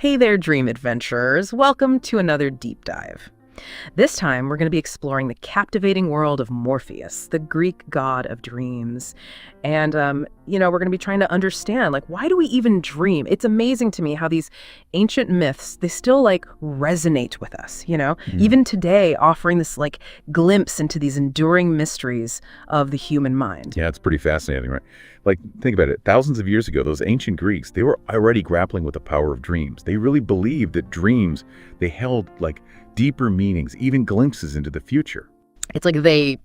Hey there, dream adventurers. Welcome to another deep dive. This time, we're going to be exploring the captivating world of Morpheus, the Greek god of dreams. And, we're going to be trying to understand, why do we even dream? It's amazing to me how these ancient myths, they still, resonate with us, Even today, offering this, glimpse into these enduring mysteries of the human mind. Yeah, it's pretty fascinating, right? Think about it. Thousands of years ago, those ancient Greeks, they were already grappling with the power of dreams. They really believed that dreams, they held, deeper meanings, even glimpses into the future. It's like they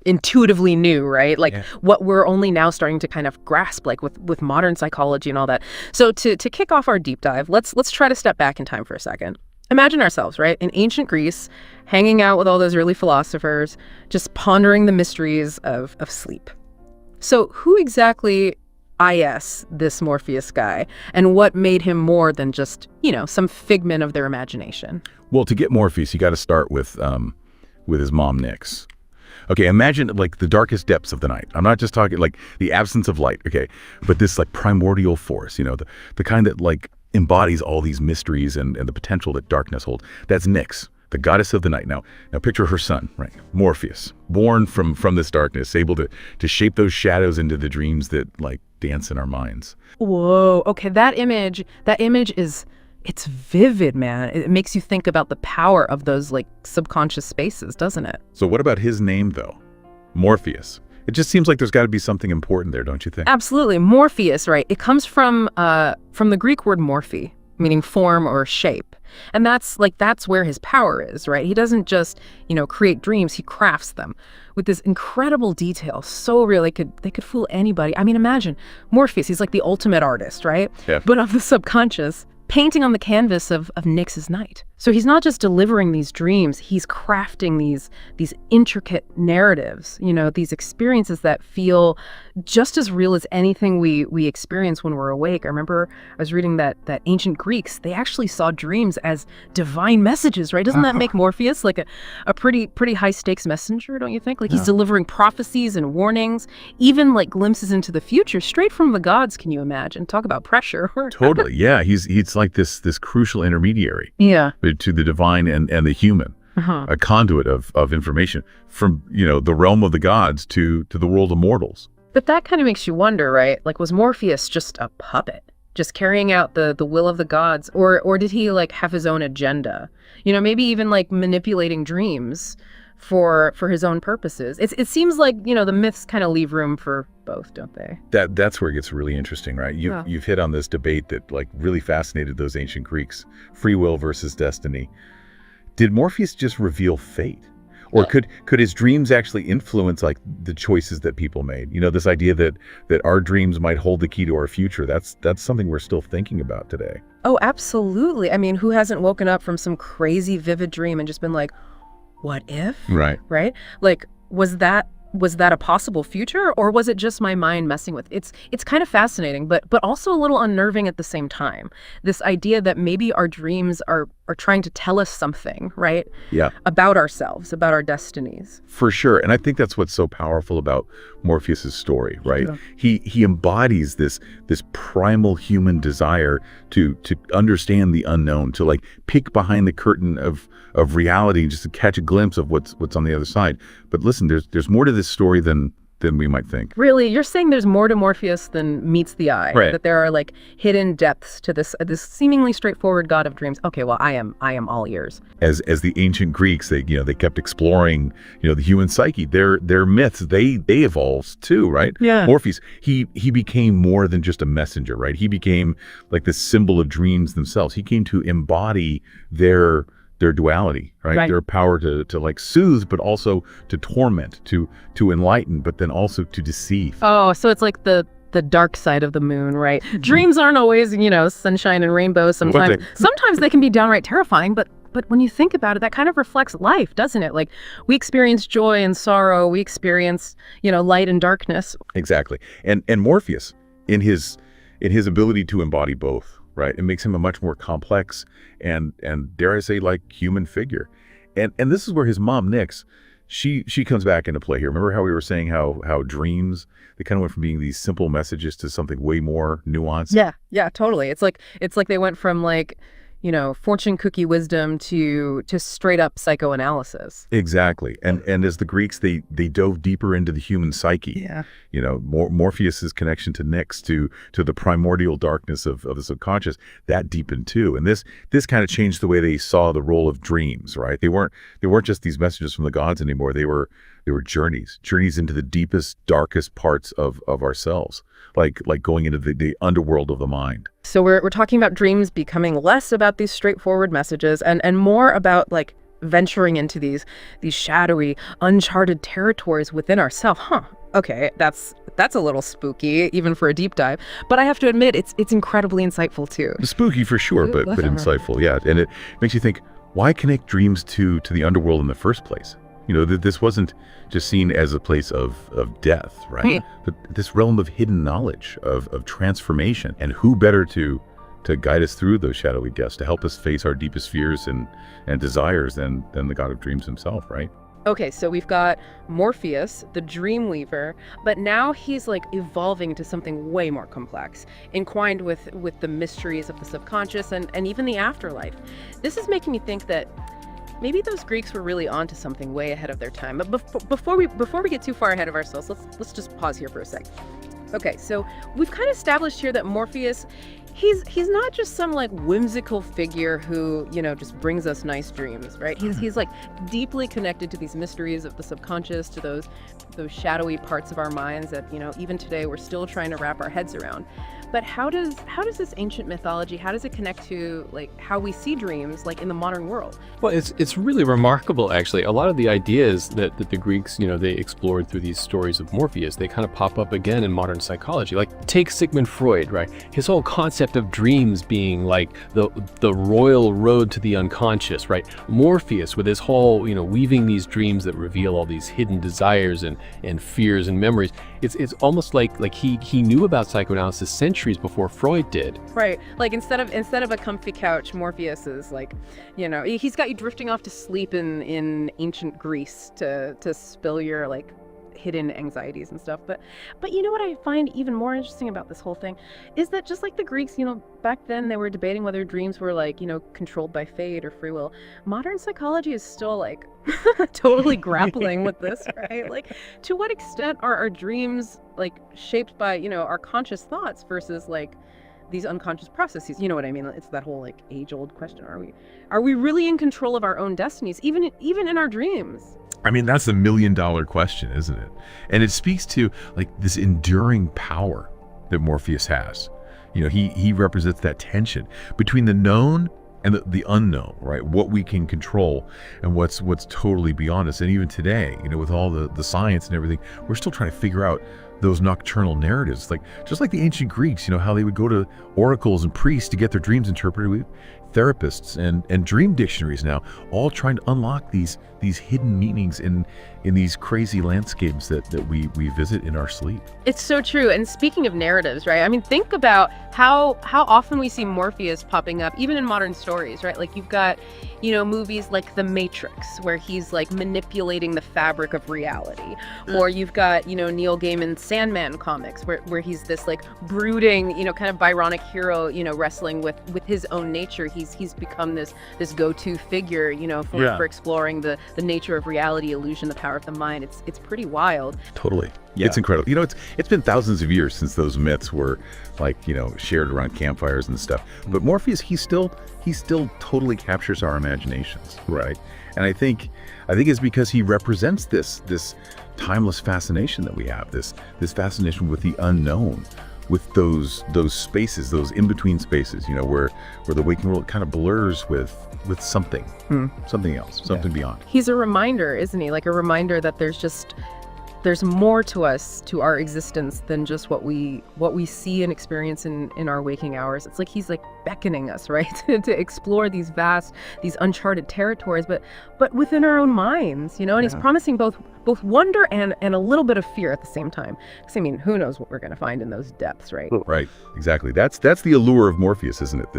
intuitively knew, right? Yeah. What we're only now starting to kind of grasp, with modern psychology and all that. So to kick off our deep dive, let's try to step back in time for a second. Imagine ourselves, right, in ancient Greece, hanging out with all those early philosophers, just pondering the mysteries of sleep. So who exactly is this Morpheus guy, and what made him more than just, some figment of their imagination? Well, to get Morpheus, you got to start with his mom, Nyx. Okay, imagine the darkest depths of the night. I'm not just talking the absence of light, okay, but this primordial force, the kind that embodies all these mysteries and the potential that darkness holds. That's Nyx, the goddess of the night. Now picture her son, right? Morpheus, born from this darkness, able to shape those shadows into the dreams that dance in our minds. Whoa, okay, that image is, it's vivid, man. It makes you think about the power of those subconscious spaces, doesn't it? So what about his name though? Morpheus. It just seems like there's got to be something important there, don't you think? Absolutely. Morpheus, right? It comes from the Greek word morphe, meaning form or shape. And that's where his power is, right? He doesn't just, create dreams, he crafts them with this incredible detail. So real, they could fool anybody. I mean, imagine Morpheus, he's the ultimate artist, right? Yeah. But of the subconscious, painting on the canvas of Nyx's night. So he's not just delivering these dreams, he's crafting these intricate narratives, these experiences that feel just as real as anything we experience when we're awake. I remember I was reading that ancient Greeks, they actually saw dreams as divine messages, right? Doesn't that make Morpheus a pretty high stakes messenger, don't you think? He's delivering prophecies and warnings, even glimpses into the future straight from the gods, can you imagine? Talk about pressure. Totally, yeah. He's this crucial intermediary. Yeah. To the divine and the human, a conduit of information from, the realm of the gods to the world of mortals. But that kind of makes you wonder, right? Was Morpheus just a puppet, just carrying out the will of the gods? Or did he have his own agenda? Maybe even manipulating dreams for his own purposes. It seems the myths kind of leave room for both, don't they? That's where it gets really interesting, right? You've hit on this debate that really fascinated those ancient Greeks, free will versus destiny. Did Morpheus just reveal fate? Or could his dreams actually influence the choices that people made? This idea that our dreams might hold the key to our future, that's something we're still thinking about today. Oh, absolutely. I mean, who hasn't woken up from some crazy vivid dream and just been what if? Right. Right? Was that a possible future, or was it just my mind messing with it? It's kind of fascinating, but also a little unnerving at the same time. This idea that maybe our dreams are trying to tell us something, right? Yeah. About ourselves, about our destinies. For sure. And I think that's what's so powerful about Morpheus's story, right? Yeah. He embodies this primal human desire to understand the unknown, to peek behind the curtain of reality, just to catch a glimpse of what's on the other side. But listen, there's more to this story than we might think. Really? You're saying there's more to Morpheus than meets the eye? Right. That there are hidden depths to this seemingly straightforward god of dreams? Okay, well, I am all ears. As the ancient Greeks, they kept exploring, the human psyche. Their myths, they evolved too, right? Yeah. Morpheus, he became more than just a messenger, right? He became this symbol of dreams themselves. He came to embody their duality, right? Their power to soothe, but also to torment, to enlighten, but then also to deceive. Oh, so it's the dark side of the moon, right? Dreams aren't always, sunshine and rainbows. Sometimes they can be downright terrifying, but when you think about it, that kind of reflects life, doesn't it? We experience joy and sorrow, we experience, light and darkness. Exactly. And Morpheus, in his ability to embody both, right? It makes him a much more complex and dare I say human figure. And this is where his mom, Nyx, she comes back into play here. Remember how we were saying how dreams, they kind of went from being these simple messages to something way more nuanced? Yeah, totally. It's like they went from like, fortune cookie wisdom to straight up psychoanalysis. Exactly. And as the Greeks, they dove deeper into the human psyche. Yeah. Morpheus's connection to Nyx, to the primordial darkness of the subconscious, that deepened too. And this kind of changed the way they saw the role of dreams, right? They weren't just these messages from the gods anymore. They were journeys into the deepest, darkest parts of ourselves, like going into the underworld of the mind. So we're talking about dreams becoming less about these straightforward messages and more about like venturing into these shadowy, uncharted territories within ourselves. Okay, that's a little spooky, even for a deep dive. But I have to admit, it's incredibly insightful too. Spooky for sure, but insightful, yeah. And it makes you think, why connect dreams to the underworld in the first place? This wasn't just seen as a place of death, right? But this realm of hidden knowledge, of transformation. And who better to guide us through those shadowy depths, to help us face our deepest fears and desires than the god of dreams himself, right? Okay, so we've got Morpheus, the dream weaver, but now he's like evolving into something way more complex, entwined with the mysteries of the subconscious and even the afterlife. This is making me think that maybe those Greeks were really onto something way ahead of their time. But before we get too far ahead of ourselves, let's just pause here for a sec. Okay, so we've kind of established here that Morpheus, he's not just some like whimsical figure who, just brings us nice dreams, right? He's like deeply connected to these mysteries of the subconscious, to those shadowy parts of our minds that, even today we're still trying to wrap our heads around. But how does this ancient mythology, how does it connect to like how we see dreams like in the modern world? Well, it's really remarkable, actually. A lot of the ideas that the Greeks, they explored through these stories of Morpheus, they kind of pop up again in modern psychology. Like take Sigmund Freud, right? His whole concept of dreams being like the royal road to the unconscious, right? Morpheus with his whole, weaving these dreams that reveal all these hidden desires and fears and memories. It's almost like he knew about psychoanalysis centuries before Freud did. Right. Like instead of a comfy couch, Morpheus is like, he's got you drifting off to sleep in ancient Greece to spill your like hidden anxieties and stuff. But what I find even more interesting about this whole thing is that just like the Greeks, back then they were debating whether dreams were like, controlled by fate or free will. Modern psychology is still like totally grappling with this, right? Like to what extent are our dreams like shaped by, our conscious thoughts versus like these unconscious processes? You know what I mean? It's that whole like age-old question. Are we really in control of our own destinies, even in our dreams? I mean, that's the million-dollar question, isn't it? And it speaks to like this enduring power that Morpheus has. He represents that tension between the known and the unknown, right? What we can control and what's totally beyond us. And even today, with all the science and everything, we're still trying to figure out those nocturnal narratives, like just like the ancient Greeks, how they would go to oracles and priests to get their dreams interpreted. With therapists and dream dictionaries now, all trying to unlock these hidden meanings in these crazy landscapes that we visit in our sleep. It's so true. And speaking of narratives, right? I mean, think about how often we see Morpheus popping up, even in modern stories, right? Like you've got, movies like The Matrix, where he's like manipulating the fabric of reality. Or you've got, Neil Gaiman's Sandman comics, where he's this like brooding, kind of Byronic hero, wrestling with his own nature. He's become this go-to figure, for exploring the nature of reality, illusion, the power of the mind. It's pretty wild. Totally. Yeah. It's incredible. It's been thousands of years since those myths were like, shared around campfires and stuff. But Morpheus, he still totally captures our imaginations, right? And I think it's because he represents this timeless fascination that we have, this fascination with the unknown, with those spaces, those in-between spaces, where the waking world kind of blurs with something else, something beyond. He's a reminder, isn't he? Like a reminder that there's just there's more to us, to our existence, than just what we see and experience in our waking hours. It's like he's like beckoning us, right, to explore these vast, these uncharted territories, but within our own minds, you know. And he's promising both wonder and a little bit of fear at the same time. Because I mean, who knows what we're going to find in those depths, right? Right, exactly. That's the allure of Morpheus, isn't it?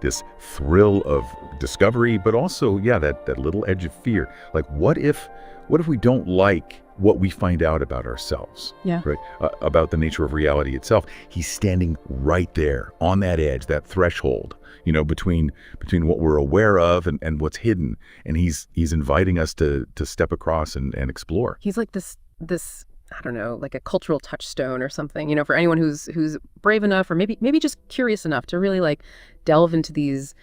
This thrill of discovery, but also, yeah, that little edge of fear. Like, what if we don't like what we find out about ourselves, right? About the nature of reality itself. He's standing right there on that edge, that threshold, you know, between what we're aware of and what's hidden. And he's inviting us to step across and explore. He's like this, I don't know, like a cultural touchstone or something, you know, for anyone who's brave enough, or maybe just curious enough to really like delve into these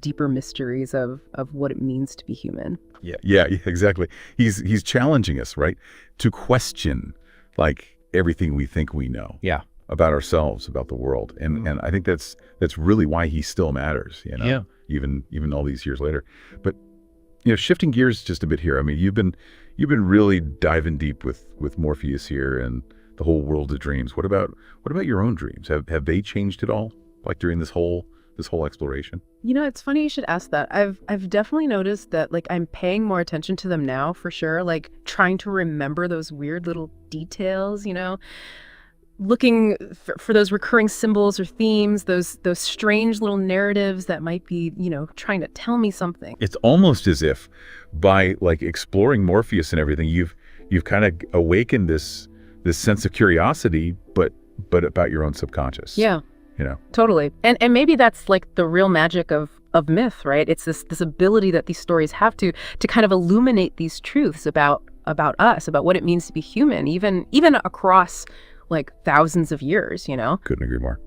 deeper mysteries of what it means to be human. Yeah, exactly. He's challenging us, right, to question like everything we think we know. Yeah. About ourselves, about the world, and I think that's really why he still matters, you know. Yeah. Even all these years later. But you know, shifting gears just a bit here. I mean, you've been really diving deep with Morpheus here and the whole world of dreams. What about your own dreams? Have they changed at all, like during this whole exploration? You know, it's funny you should ask that. I've definitely noticed that, like, I'm paying more attention to them now, for sure. Like, trying to remember those weird little details, you know, looking for those recurring symbols or themes, those strange little narratives that might be, you know, trying to tell me something. It's almost as if by like exploring Morpheus and everything, you've kind of awakened this sense of curiosity, but about your own subconscious. Yeah. You know, totally. And maybe that's like the real magic of myth, right? It's this ability that these stories have to kind of illuminate these truths about us, about what it means to be human, even across like thousands of years, you know? Couldn't agree more.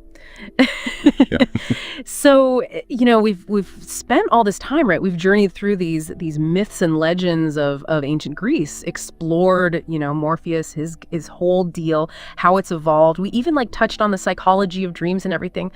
So, you know, we've spent all this time, right? We've journeyed through these myths and legends of ancient Greece, explored, you know, Morpheus, his whole deal, how it's evolved. We even like touched on the psychology of dreams and everything.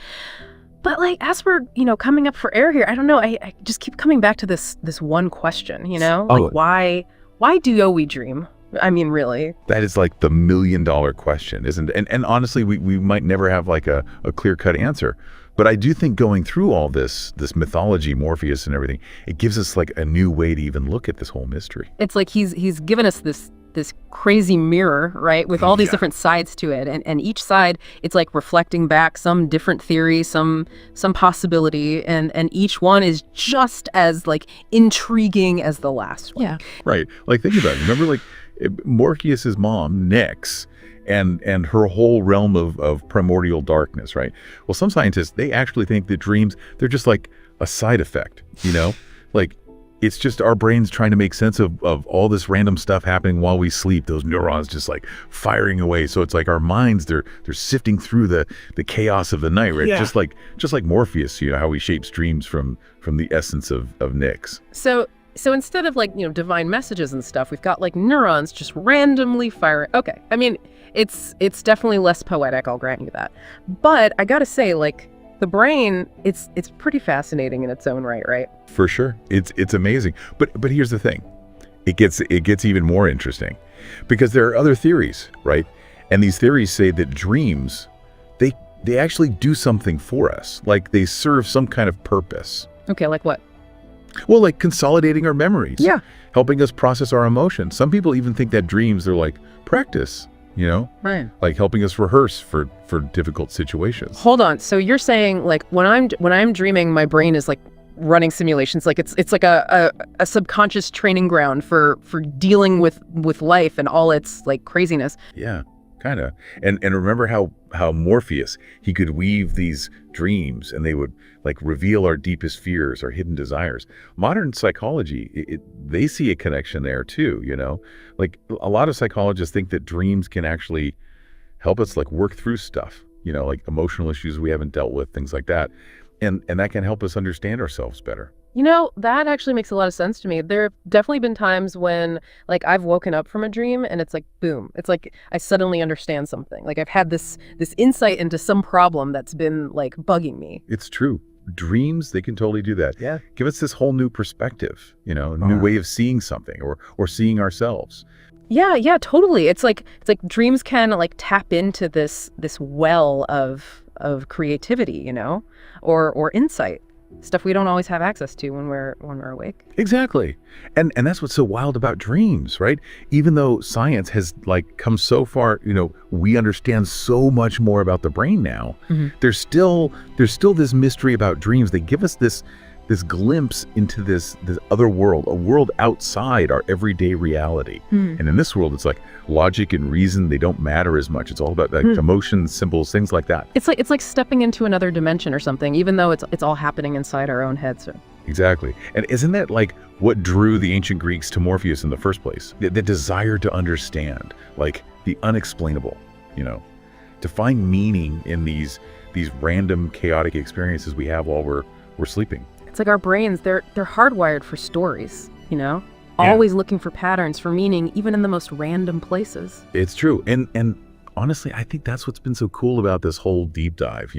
But like, as we're, you know, coming up for air here, I don't know, I just keep coming back to this one question, you know? Like, why do we dream? I mean, really? That is like the $1 million question, isn't it? And honestly, we might never have like a clear-cut answer. But I do think going through all this mythology, Morpheus and everything, it gives us like a new way to even look at this whole mystery. It's like he's given us this crazy mirror, right, with all these different sides to it, and each side, it's like reflecting back some different theory, some possibility, and each one is just as like intriguing as the last one. Yeah, right. Like, think about it. Remember, like, Morpheus's mom, Nyx, and her whole realm of primordial darkness, right? Well, some scientists, they actually think that dreams, they're just like a side effect, you know? Like, it's just our brains trying to make sense of all this random stuff happening while we sleep, those neurons just like firing away. So it's like our minds, they're sifting through the chaos of the night, right? Yeah. Just like Morpheus, you know, how he shapes dreams from the essence of Nyx. So instead of like, you know, divine messages and stuff, we've got like neurons just randomly firing. Okay, I mean, it's definitely less poetic, I'll grant you that. But I gotta say, like, the brain, it's pretty fascinating in its own right? For sure, it's amazing. But here's the thing, it gets even more interesting, because there are other theories, right? And these theories say that dreams, they actually do something for us, like they serve some kind of purpose. Okay, like what? Well, like consolidating our memories. Yeah. Helping us process our emotions. Some people even think that dreams are like practice, you know? Right. Like helping us rehearse for difficult situations. Hold on. So you're saying like when I'm dreaming, my brain is like running simulations, like it's like a subconscious training ground for dealing with life and all its like craziness. Yeah. Kind of. And remember how Morpheus, he could weave these dreams and they would like reveal our deepest fears, our hidden desires. Modern psychology, they see a connection there too, you know? Like a lot of psychologists think that dreams can actually help us like work through stuff, you know, like emotional issues we haven't dealt with, things like that. And that can help us understand ourselves better. You know, that actually makes a lot of sense to me. There have definitely been times when, like, I've woken up from a dream and it's like, boom. It's like I suddenly understand something. Like I've had this insight into some problem that's been, like, bugging me. It's true. Dreams, they can totally do that. Yeah. Give us this whole new perspective, you know, a new way of seeing something or seeing ourselves. Yeah, totally. It's like dreams can like tap into this well of creativity, or insight, stuff we don't always have access to when we're awake. Exactly. And that's what's so wild about dreams, right? Even though science has like come so far, we understand so much more about the brain now. There's still this mystery about dreams. They give us this glimpse into this other world, a world outside our everyday reality. And in this world, it's like logic and reason, they don't matter as much. It's all about like emotions, symbols, things like that. It's like stepping into another dimension or something, even though it's all happening inside our own heads. Exactly. And isn't that like what drew the ancient Greeks to Morpheus in the first place? The desire to understand, like the unexplainable, to find meaning in these random chaotic experiences we have while we're sleeping. It's like our brains, they're hardwired for stories, always looking for patterns, for meaning, even in the most random places. It's true. And honestly, I think that's what's been so cool about this whole deep dive,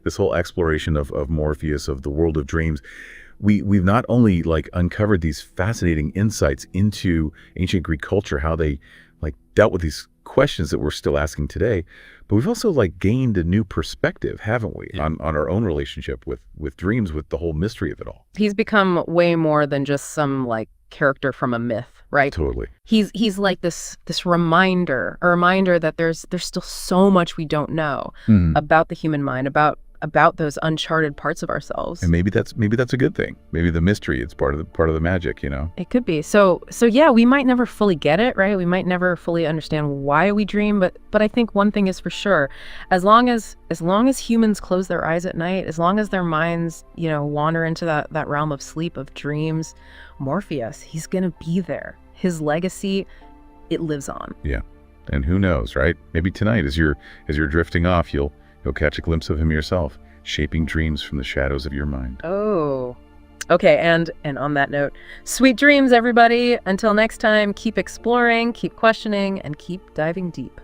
this whole exploration of Morpheus, of the world of dreams. We've not only like uncovered these fascinating insights into ancient Greek culture, how they like dealt with these questions that we're still asking today, but we've also like gained a new perspective, haven't we, on our own relationship with dreams, with the whole mystery of it all. He's become way more than just some like character from a myth, right? Totally. He's like this reminder, a reminder that there's still so much we don't know about the human mind, about those uncharted parts of ourselves. And maybe that's a good thing. Maybe the mystery, it's part of the magic, It could be. So yeah, we might never fully get it, right? We might never fully understand why we dream, but I think one thing is for sure. As long as humans close their eyes at night, as long as their minds, wander into that realm of sleep, of dreams, Morpheus, he's going to be there. His legacy, it lives on. Yeah. And who knows, right? Maybe tonight as you're drifting off, you'll catch a glimpse of him yourself, shaping dreams from the shadows of your mind. Oh, okay. And on that note, sweet dreams, everybody. Until next time, keep exploring, keep questioning, and keep diving deep.